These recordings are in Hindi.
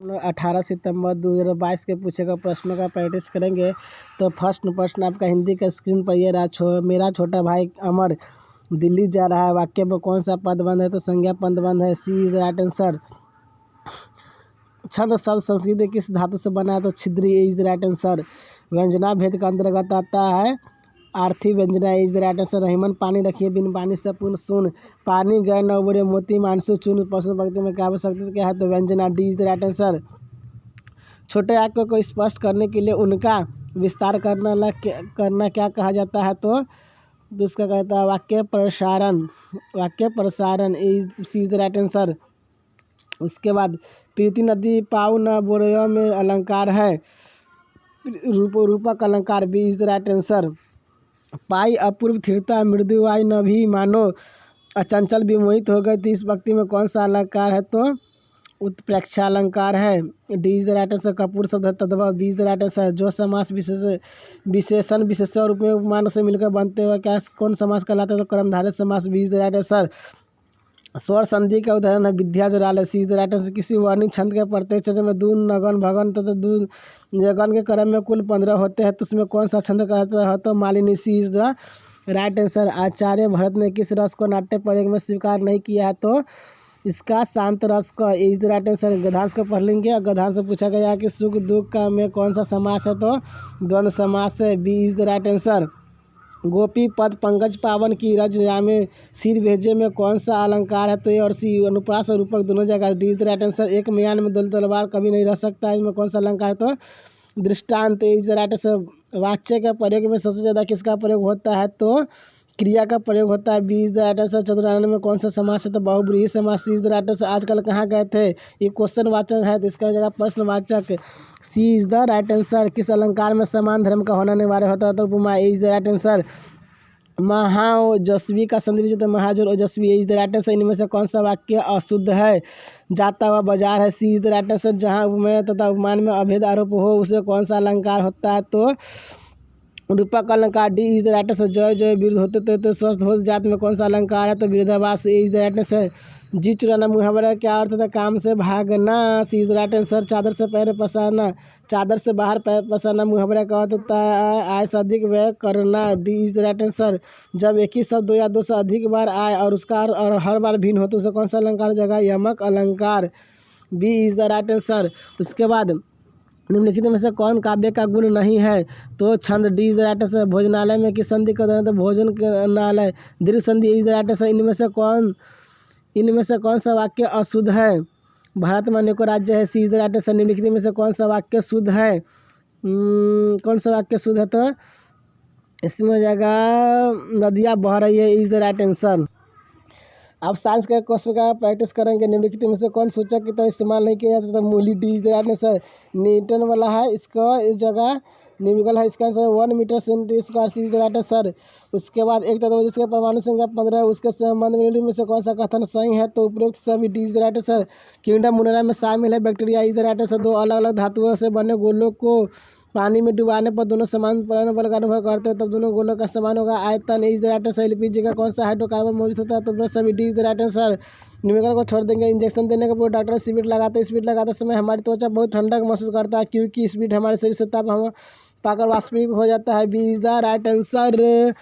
18 सितंबर 2022 के पूछे गए प्रश्नों का प्रैक्टिस करेंगे। तो फर्स्ट प्रश्न आपका हिंदी का स्क्रीन पर ये रहा। मेरा छोटा भाई अमर दिल्ली जा रहा है। वाक्य में कौन सा पद बंद है? तो संज्ञा पद बंद है। C is the right answer. छंद शब्द संस्कृत किस धातु से बना है? तो छिद्री इज द राइट आंसर। व्यंजना भेद का अंतर्गत आता है। आर्थी व्यंजना इज द राइट आंसर। रहीमन पानी रखिए बिन पानी से पूर्ण शून्य। पानी गए न उबरे मोती मानसु चूर्ण। प्रश्न पंक्ति में क्या आवश्यकता क्या है? तो व्यंजना D is the right answer. छोटे वाक्य को स्पष्ट करने के लिए उनका विस्तार करना क्या कहा जाता है? तो उसका कहता है वाक्य प्रसारण। वाक्य प्रसारण सी इज द राइट आंसर। उसके बाद प्रीति नदी पाऊ न बोरयो में अलंकार है। रूपक अलंकार B is the right answer. पाई अपूर्व स्थिरता मृदुवाई न भी मानो अचंचल विमोहित हो गई थी। इस वक्ति में कौन सा अलंकार है? तो उत्प्रेक्षा अलंकार है। D is the right answer. कपूर शब्द है तद्भव B is the right answer. जो समास विशेषण विशेषण रूप में उपमान से मिलकर बनते हुए क्या कौन समास कहलाता है? तो कर्मधारय समास B is the right answer. स्वर संधि का उदाहरण है विद्या जोराल C is the right answer. किसी वर्णिक छंद के प्रत्येक चरण में दून नगन भगन तथा दून जगन के क्रम में कुल 15 होते हैं। तो उसमें कौन सा छंद कहता है? तो मालिनी सी इज द राइट आंसर। आचार्य भरत ने किस रस को नाट्य प्रयोग में स्वीकार नहीं किया है? तो इसका शांत रस का इज द राइट आंसर। गधांश को पढ़ लेंगे। गधांश से पूछा गया कि सुख दुख का में कौन सा समास है? तो द्वंद्व समास है B is the right answer. गोपी पद पंकज पावन की रज जामे सिर भेजे में कौन सा अलंकार है? तो ये और सी अनुप्रास और रूपक दोनों जगह D is the right answer. एक म्यान में दल तलवार कभी नहीं रह सकता है। इसमें कौन सा अलंकार है? तो दृष्टांत इज द राइट आंसर। वाच्य का प्रयोग में सबसे ज़्यादा किसका प्रयोग होता है? तो क्रिया का प्रयोग होता है B is the right answer. चतुरानन में कौन सा समास है? तो बहुब्रीहि समास C is the right answer. आजकल कहाँ गए थे? ये क्वेश्चन वाचक है तो इसका जगह प्रश्नवाचक सी इज द राइट आंसर। किस अलंकार में समान धर्म का होना अनिवार्य होता है? तो उपमा इज द राइट आंसर। महाओजस्वी का संधि विच्छेद महाजोर ओजस्वी इज द राइट आंसर। इनमें से कौन सा वाक्य अशुद्ध है? जाता हुआ बाजार है C is the right answer. जहाँ उपमेय तथा उपमान में अभेद आरोप हो उसे कौन सा अलंकार होता है? तो रूपक अलंकार D is the right answer. जय जय विरुद्ध होते तो स्वस्थ हो जात में कौन सा अलंकार है? तो विरोधाभास इज द राइट आंसर। जी चुराना मुहावरा क्या अर्थ था? काम से भागना सी इज द राइट आंसर। चादर से पैर पसारना चादर से बाहर पैर पसारना मुहावरा का अर्थ होता है आय से अधिक व्यय करना D is the right answer. जब एक ही शब्द दो या दो से अधिक बार आए और उसका अर्थ और हर बार भिन्न हो तो उसे कौन सा अलंकार जगह? यमक अलंकार B is the right answer. उसके बाद निम्नलिखित में से कौन काव्य का गुण नहीं है? तो छंद D is the right answer. भोजनालय में किस संधि का उदाहरण? तो भोजन नालय दीर्घ संधि इज द राइट आंसर। इनमें से कौन सा वाक्य अशुद्ध है? भारत में अनेकों राज्य है C is the right answer. निम्नलिखित में से कौन सा वाक्य शुद्ध है? कौन सा वाक्य शुद्ध है? तो इसमें जगह नदियाँ बह रही है इज द राइट आंसर। अब साइंस के क्वेश्चन का प्रैक्टिस करेंगे। निम्नलिखित में से कौन सूचक की तरह इस्तेमाल नहीं किया जाता? तो मूली D is the right answer. Newton वाला है इसका इस जगह निम्नलिखित है। इसका answer 1 metre centi square C is the right answer. उसके बाद एक तत्व जिसके परमाणु संख्या 15 है उसके संबंध में से कौन सा कथन सही है? तो उपरोक्त सभी D is the right answer. कीड़ा मुनरा में शामिल है bacteria is the right answer. दो अलग अलग धातुओं से बने गोलों को पानी में डुबाने पर दोनों समान परिमाण बल का अनुभव करते हैं तब दोनों गोलों का समान होगा आयतन is the right answer. LPG का कौन सा हाइड्रोकार्बन मौजूद होता है? तो सभी D is the right answer. निम्नलिखित को छोड़ देंगे। इंजेक्शन देने के पूर्व डॉक्टर स्पीड लगाते समय हमारी त्वचा बहुत ठंडक महसूस करता है क्योंकि स्पीड हमारे शरीर से ताप हम पाकर वाष्पीकृत हो जाता है B is the right answer.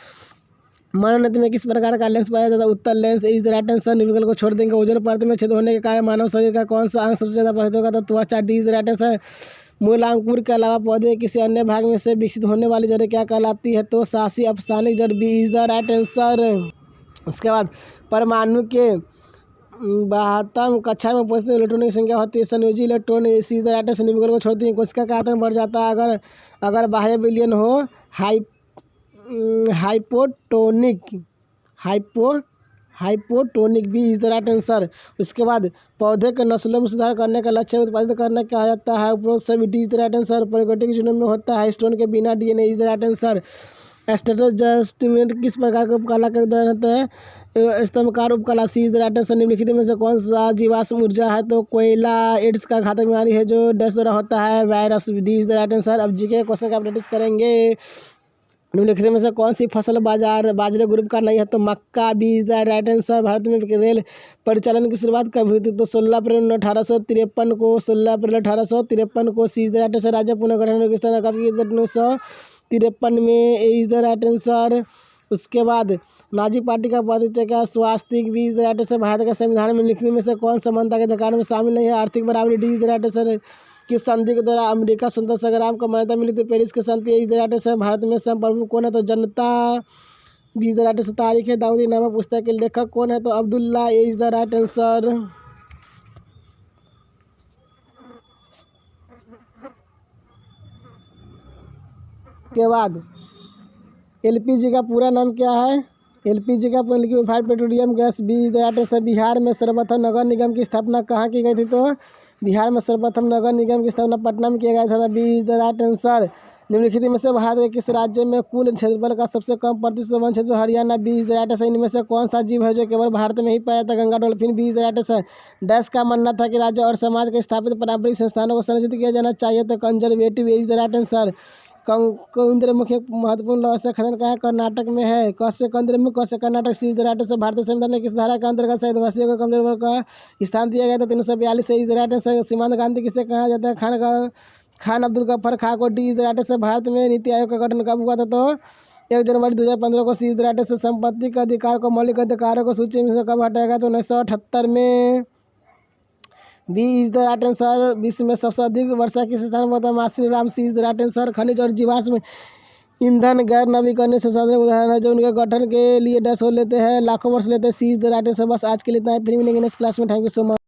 मानव नेत्र में किस प्रकार का लेंस पाया जाता है? उत्तल lens is the right answer. निम्नलिखित को छोड़ देंगे। ओजोन परत में छेद होने के कारण मानव शरीर का कौन सा अंग सबसे ज़्यादा प्रभावित होगा? तो त्वचा D is the right answer. मूलांकुर के अलावा पौधे किसी अन्य भाग में से विकसित होने वाली जड़ें क्या कहलाती है? तो शासी अपस्थानिक जड़ B is the right answer. उसके बाद परमाणु के 72 कक्षा में पहुँचते इलेक्ट्रॉन की संख्या होती है संयोजी electron C is the right answer. निम्नलिखित को छोड़ देंगे। कोशिका का आयतन बढ़ जाता है अगर बाह्य विलयन हो hypotonic B is the right answer. उसके बाद पौधे के नस्लों में सुधार करने का लक्ष्य उत्पादित करने का कहा जाता है उपरोक्त सभी D is the right answer. Prokaryotic जीनों में होता है स्टोन के बिना DNA is the right answer. एस्टेटोजस्टमेंट किस प्रकार के उपकला के उदाहरण होते हैं? स्तंभकार उपकला सी इज द राइट आंसर। निम्नलिखित में से कौन सा जीवाश्म ऊर्जा है? तो कोयला एड्स का घातक बीमारी है जो डैश द्वारा होता है virus D is the right answer. अब जीके क्वेश्चन का प्रैक्टिस करेंगे। निम्नलिखित में से कौन सी फसल बाजरे ग्रुप का नहीं है? तो मक्का। B is the right answer. भारत में रेल परिचालन की शुरुआत कब हुई थी? तो 16 अप्रैल 1853 को। 16 अप्रैल 1853 को। C is the right answer. राज्य पुनर्गठन पाकिस्तान कब की? 1953 में। A is the right answer. उसके बाद नाजी पार्टी का पदच्युत क्या? स्वास्तिक। B is the right answer. भारत के संविधान में लिखने में से कौन समानता के अधिकार में शामिल नहीं है? आर्थिक बराबरी। D is the right answer. किस संधि के द्वारा अमेरिका स्वतंत्रता संग्राम को मान्यता मिली थी? पेरिस की संधि। इस राइट आंसर। भारत में संप्रभु कौन है? तो जनता। B is the right answer. तारीख है दाऊदी नामक पुस्तक के लेखक कौन है? तो अब्दुल्ला। ए इज द राइट आंसर। के बाद एलपीजी का पूरा नाम क्या है? एलपीजी का पूरा liquefied petroleum gas. B is the right answer. Bihar में सर्वप्रथम नगर निगम की स्थापना कहाँ की गई थी? तो बिहार में सर्वप्रथम नगर निगम की स्थापना पटना में किया गया था। B is the right answer. निम्नलिखित में से भारत के किस राज्य में कुल क्षेत्रफल का सबसे कम प्रतिशत वन क्षेत्र? Haryana. B is the right answer. इनमें से कौन सा जीव है जो केवल भारत में ही पाया जाता है? Ganga dolphin. B is the right answer. Dash का मानना था कि राज्य और समाज के स्थापित पारंपरिक संस्थानों को संरक्षित किया जाना चाहिए, तो conservative. Is the right answer. Kendramukh महत्वपूर्ण लौह से खनन कहाँ? कर्नाटक में है। कौशे केंद्रमुख कौशे कर्नाटक। सी इज द राइट आंसर। भारतीय संविधान ने किस धारा के अंतर्गत आदिवासियों को कमजोर वर्ग का स्थान दिया गया था? 342। Is the right answer. सीमांत गांधी किसे कहा जाता है? खान अब्दुल गफ्फार खां को। D is the right answer. भारत में नीति आयोग का गठन कब हुआ था? तो 1 जनवरी 2015 को। C is the right answer. संपत्ति के अधिकार को मौलिक अधिकारों को सूची में से कब हटाया गया? तो 1978 में। B is the right answer. विश्व में सबसे अधिक वर्षा किस स्थान पर होता है? मासिन राम। सी इज द राइट आंसर। खनिज और जीवाश्म ईंधन गैर नवीकरणीय संसाधन उदाहरण है जो उनके गठन के लिए 10 लेते हैं, लाखों वर्ष लेते हैं। सी इज द राइट आंसर। बस आज के लिए इतना ही, फिर मिलेंगे नेक्स्ट क्लास में। Thank you so much.